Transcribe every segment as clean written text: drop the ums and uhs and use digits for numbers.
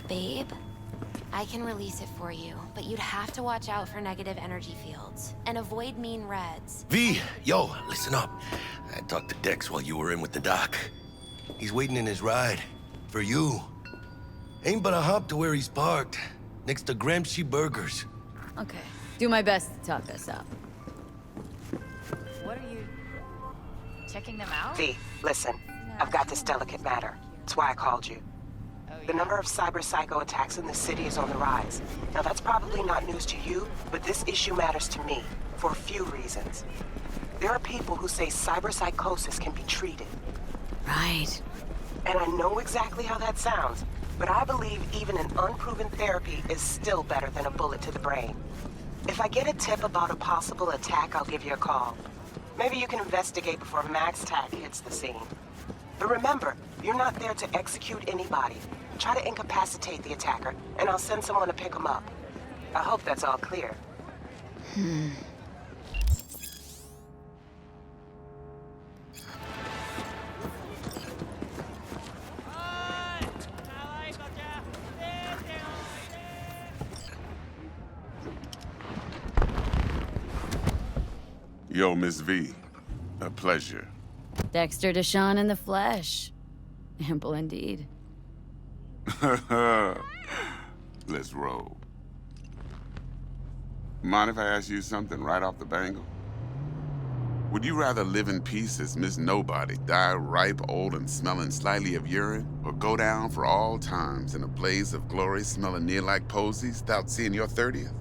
Babe, I can release it for you, but you'd have to watch out for negative energy fields and avoid mean reds. V, yo, listen up. I talked to Dex while you were in with the doc. He's waiting in his ride. For you. Ain't but a hop to where he's parked. Next to Gramsci Burgers. Okay. Do my best to talk us up. What are you... checking them out? V, listen. I've got this delicate matter. That's why I called you. The number of cyberpsycho attacks in the city is on the rise. Now that's probably not news to you, but this issue matters to me, for a few reasons. There are people who say cyberpsychosis can be treated. Right. And I know exactly how that sounds, but I believe even an unproven therapy is still better than a bullet to the brain. If I get a tip about a possible attack, I'll give you a call. Maybe you can investigate before Max Tack hits the scene. But remember, you're not there to execute anybody. Try to incapacitate the attacker, and I'll send someone to pick him up. I hope that's all clear. Yo, Miss V. A pleasure. Dexter Deshawn in the flesh. Ample indeed. Let's roll. Mind if I ask you something right off the bangle? Would you rather live in peace as Miss Nobody, die ripe, old, and smelling slightly of urine, or go down for all times in a blaze of glory smelling near like posies without seeing your 30th?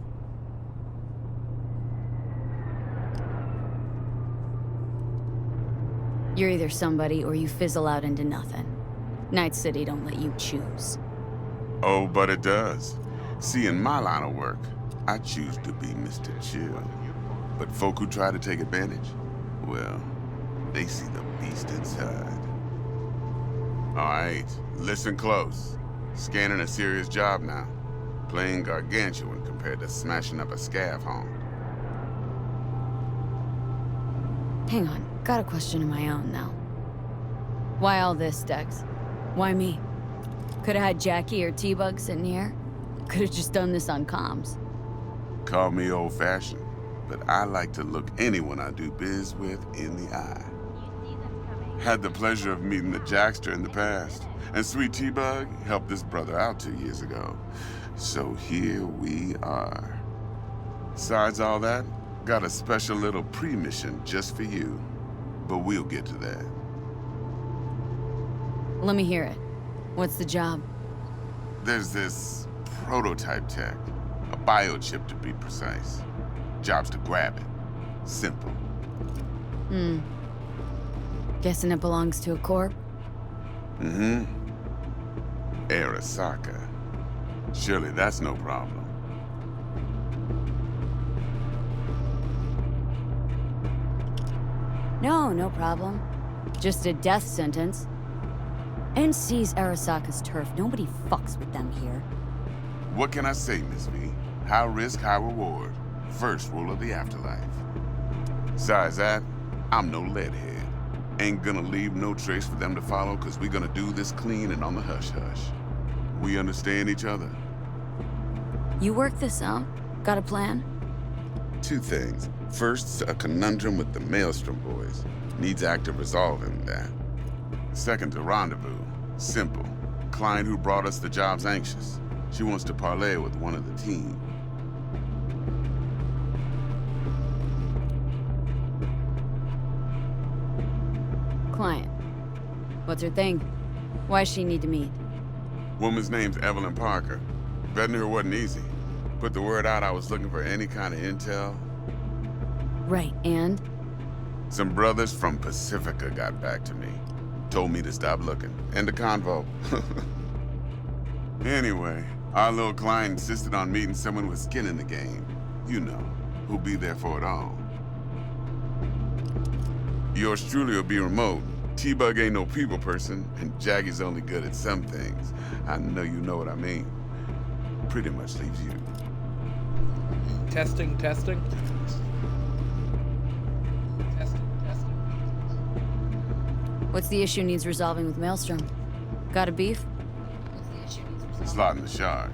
You're either somebody or you fizzle out into nothing. Night City don't let you choose. Oh, but it does. See, in my line of work, I choose to be Mr. Chill. But folk who try to take advantage, well, they see the beast inside. All right, listen close. Scanning a serious job now. Playing gargantuan compared to smashing up a scav home. Hang on, got a question of my own now. Why all this, Dex? Why me? Could've had Jackie or T-Bug sitting here. Could've just done this on comms. Call me old-fashioned, but I like to look anyone I do biz with in the eye. Had the pleasure of meeting the Jackster in the past, and sweet T-Bug helped this brother out 2 years ago. So here we are. Besides all that, got a special little pre-mission just for you, but we'll get to that. Let me hear it. What's the job? There's this prototype tech, a biochip to be precise. Job's to grab it. Simple. Guessing it belongs to a corp? Mm-hmm. Arasaka. Surely that's no problem. No problem. Just a death sentence. NC's Arasaka's turf. Nobody fucks with them here. What can I say, Miss V? High risk, high reward. First rule of the afterlife. Besides that, I'm no leadhead. Ain't gonna leave no trace for them to follow, cause we gonna do this clean and on the hush-hush. We understand each other? You work this out? Got a plan? Two things. First, a conundrum with the Maelstrom boys. Needs active resolving that. Second, a rendezvous. Simple. Client who brought us the job's anxious. She wants to parlay with one of the team. Client. What's her thing? Why does she need to meet? Woman's name's Evelyn Parker. Betting her wasn't easy. Put the word out I was looking for any kind of intel. Right, and? Some brothers from Pacifica got back to me. Told me to stop looking. End of convo. Anyway, our little client insisted on meeting someone with skin in the game. You know, who'll be there for it all. Yours truly will be remote. T-Bug ain't no people person, and Jaggy's only good at some things. I know you know what I mean. Pretty much leaves you. Testing. What's the issue needs resolving with Maelstrom? Got a beef? As slot in the shard.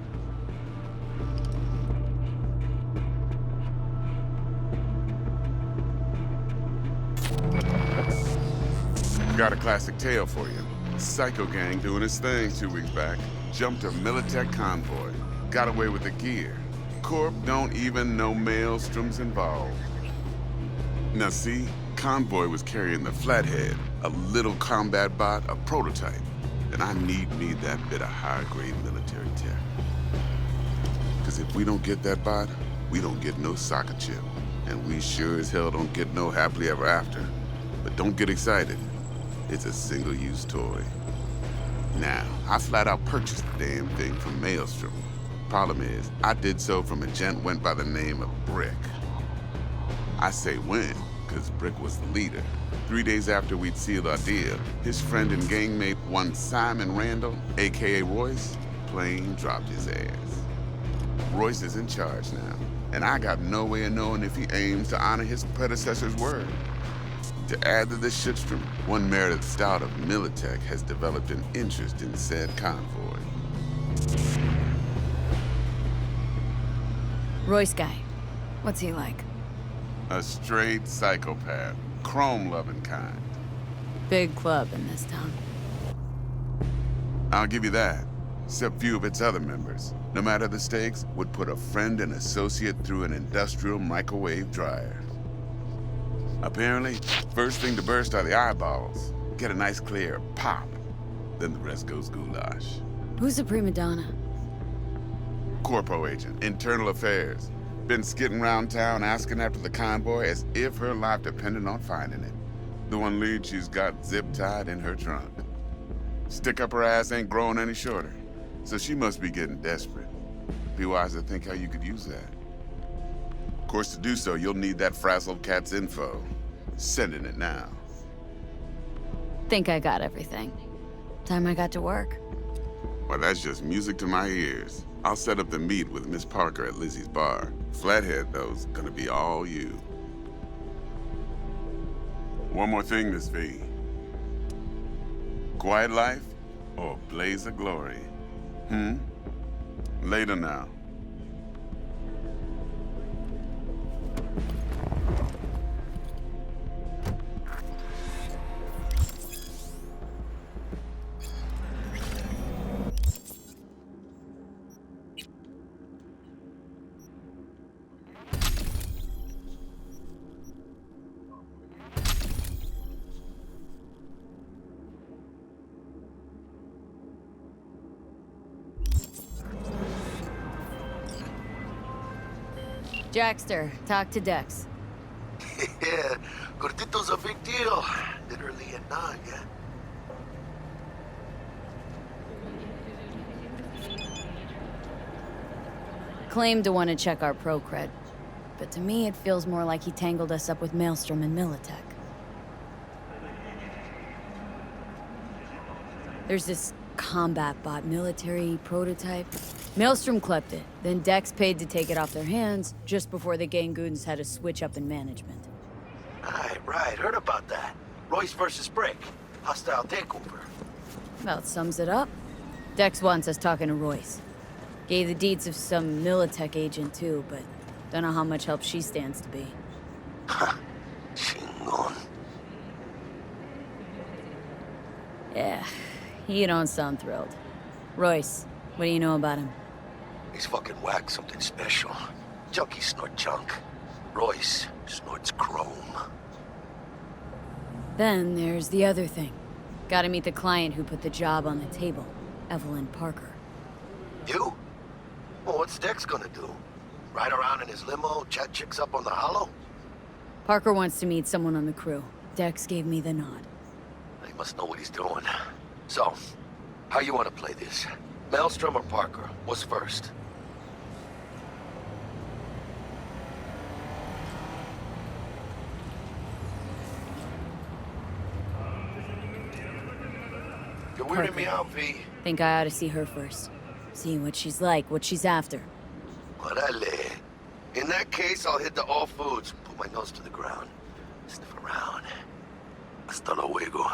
Got a classic tale for you. Psycho gang doing his thing 2 weeks back. Jumped a Militech convoy. Got away with the gear. Corp don't even know Maelstrom's involved. Now see, convoy was carrying the flathead, a little combat bot, a prototype. And I need me that bit of high-grade military tech. Because if we don't get that bot, we don't get no soccer chip. And we sure as hell don't get no happily ever after. But don't get excited. It's a single-use toy. Now, I flat out purchased the damn thing from Maelstrom. Problem is, I did so from a gent went by the name of Brick. I say when, because Brick was the leader. 3 days after we'd sealed our deal, his friend and gangmate, one Simon Randall, aka Royce, plain dropped his ass. Royce is in charge now, and I got no way of knowing if he aims to honor his predecessor's word. To add to this shitstorm, one Meredith Stout of Militech has developed an interest in said convoy. Royce guy. What's he like? A straight psychopath, chrome-loving kind. Big club in this town. I'll give you that, except few of its other members, no matter the stakes, would put a friend and associate through an industrial microwave dryer. Apparently, first thing to burst are the eyeballs. Get a nice clear pop. Then the rest goes goulash. Who's the prima donna? Corpo agent, internal affairs. Been skidding around town asking after the convoy as if her life depended on finding it. The one lead she's got zip-tied in her trunk. Stick up her ass ain't growing any shorter, so she must be getting desperate. Be wise to think how you could use that. Of course, to do so, you'll need that frazzled cat's info. Sending it now. Think I got everything. Time I got to work. Well, that's just music to my ears. I'll set up the meet with Miss Parker at Lizzie's bar. Flathead, though's gonna be all you. One more thing, Miss V. Quiet life or blaze of glory? Later now. Dexter, talk to Dex. Yeah, Gordito's a big deal. Literally a nine, yeah. Claimed to want to check our pro cred, but to me it feels more like he tangled us up with Maelstrom and Militech. There's this combat bot military prototype. Maelstrom clept it, then Dex paid to take it off their hands just before the Gangoons had a switch up in management. Right, heard about that. Royce versus Brick. Hostile takeover. About sums it up. Dex wants us talking to Royce. Gave the deeds of some Militech agent too, but don't know how much help she stands to be. Ha, chingon. Yeah, you don't sound thrilled. Royce, what do you know about him? He's fucking whack, something special. Junkies snort junk. Royce snorts chrome. Then there's the other thing. Gotta meet the client who put the job on the table, Evelyn Parker. You? Well, what's Dex gonna do? Ride around in his limo, chat chicks up on the hollow? Parker wants to meet someone on the crew. Dex gave me the nod. He must know what he's doing. So, how you want to play this? Maelstrom or Parker? What's first? You're weirding me out, V. Think I ought to see her first. See what she's like, what she's after. Orale. In that case, I'll hit the all foods, put my nose to the ground, sniff around. Hasta luego.